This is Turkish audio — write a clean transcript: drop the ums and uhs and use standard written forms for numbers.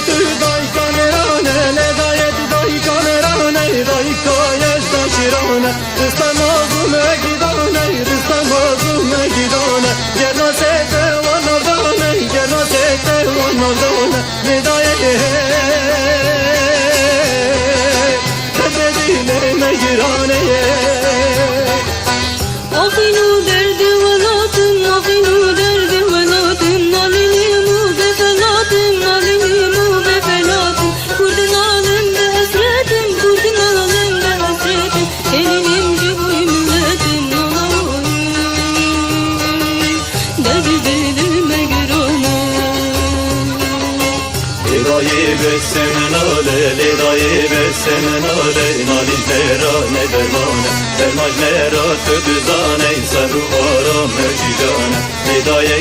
tu dai camerone, le dai tu dai camerone, dai coies da cirone, sta mozume gidone, sta mozume gidone, yerno sete wana done, yerno sete wana done, le dai tebedile mejrane. Afinu derdi velatın, afinu derdi velatın, nalinimu be felatın, nalinimu be felatın. Kurdun alemde hasretim, kurdun alemde hasretim, elinim cübuy milletim, olayım. Derdi dilime girone. Lidayı bessemen ale, lidayı bessemen ale, nalijlera ne dermane, dermajlera tüdüzane, sarı aram mecicane, lidayı